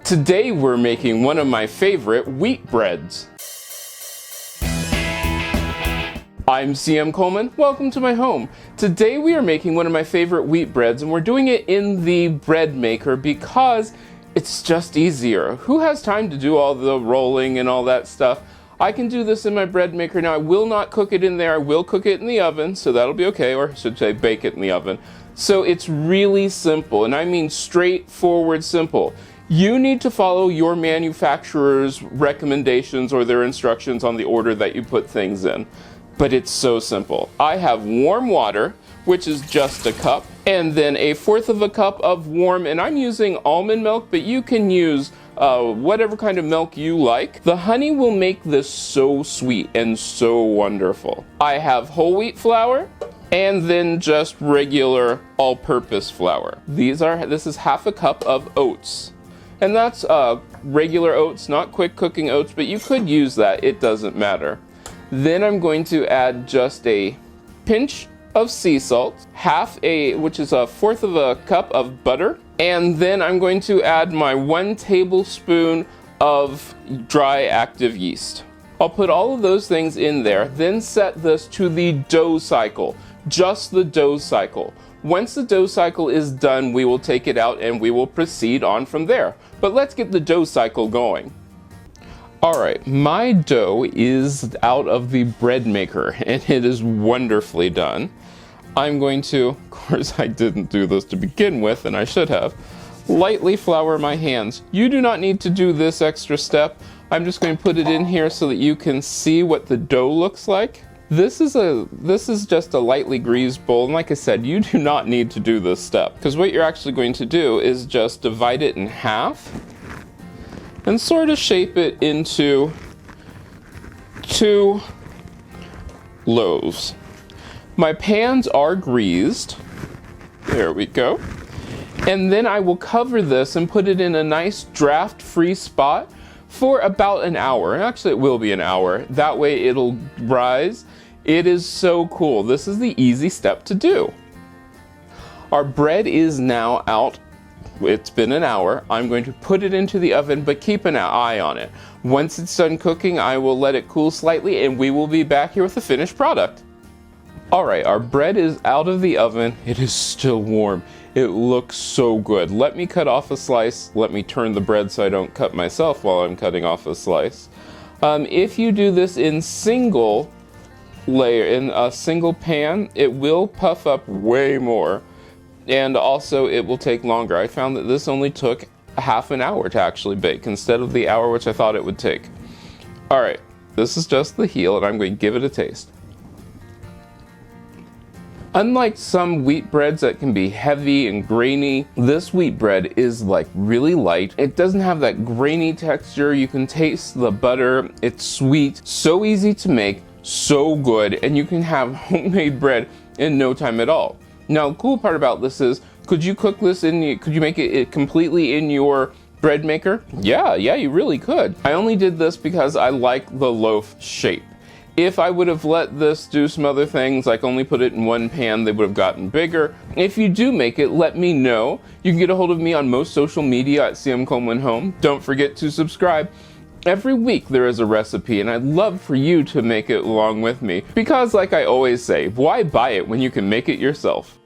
Today we're making one of my favorite wheat breads. I'm CM Coleman, welcome to my home. Today we are making one of my favorite wheat breads, and we're doing it in the bread maker because it's just easier. Who has time to do all the rolling and all that stuff? I can do this in my bread maker. Now I will not cook it in there, I will cook it in the oven, so that'll be okay, or I should say bake it in the oven. So it's really simple, and I mean straightforward simple. You need to follow your manufacturer's recommendations or their instructions on the order that you put things in. But it's so simple. I have warm water, which is just a cup, and then 1/4 of a cup of warm, and I'm using almond milk, but you can use whatever kind of milk you like. The honey will make this so sweet and so wonderful. I have whole wheat flour, and then just regular all-purpose flour. This is 1/2 cup of oats. And that's regular oats, not quick cooking oats, but you could use that, it doesn't matter. Then I'm going to add just a pinch of sea salt, which is 1/4 of a cup of butter, and then I'm going to add my 1 tablespoon of dry active yeast. I'll put all of those things in there, then set this to the dough cycle, just the dough cycle. Once the dough cycle is done, we will take it out and we will proceed on from there. But let's get the dough cycle going. Alright, my dough is out of the bread maker and it is wonderfully done. I'm going to, of course I didn't do this to begin with and I should have, lightly flour my hands. You do not need to do this extra step. I'm just going to put it in here so that you can see what the dough looks like. This is just a lightly greased bowl, and like I said, you do not need to do this step, because what you're actually going to do is just divide it in half and sort of shape it into 2 loaves. My pans are greased. There we go. And then I will cover this and put it in a nice draft-free spot for about an hour. Actually, it will be an hour. That way it'll rise. It is so cool. This is the easy step to do. Our bread is now out. It's been an hour. I'm going to put it into the oven, but keep an eye on it. Once it's done cooking, I will let it cool slightly and we will be back here with the finished product. Alright, our bread is out of the oven. It is still warm. It looks so good. Let me cut off a slice. Let me turn the bread so I don't cut myself while I'm cutting off a slice. If you do this in single layer, in a single pan, it will puff up way more. And also it will take longer. I found that this only took half an hour to actually bake instead of the hour which I thought it would take. Alright, this is just the heel and I'm going to give it a taste. Unlike some wheat breads that can be heavy and grainy, this wheat bread is like really light. It doesn't have that grainy texture. You can taste the butter. It's sweet, so easy to make, so good, and you can have homemade bread in no time at all. Now, the cool part about this is, could you cook this could you make it completely in your bread maker? Yeah, you really could. I only did this because I like the loaf shape. If I would have let this do some other things, like only put it in one pan, they would have gotten bigger. If you do make it, let me know. You can get a hold of me on most social media at CM Coleman Home. Don't forget to subscribe. Every week there is a recipe, and I'd love for you to make it along with me. Because like I always say, why buy it when you can make it yourself?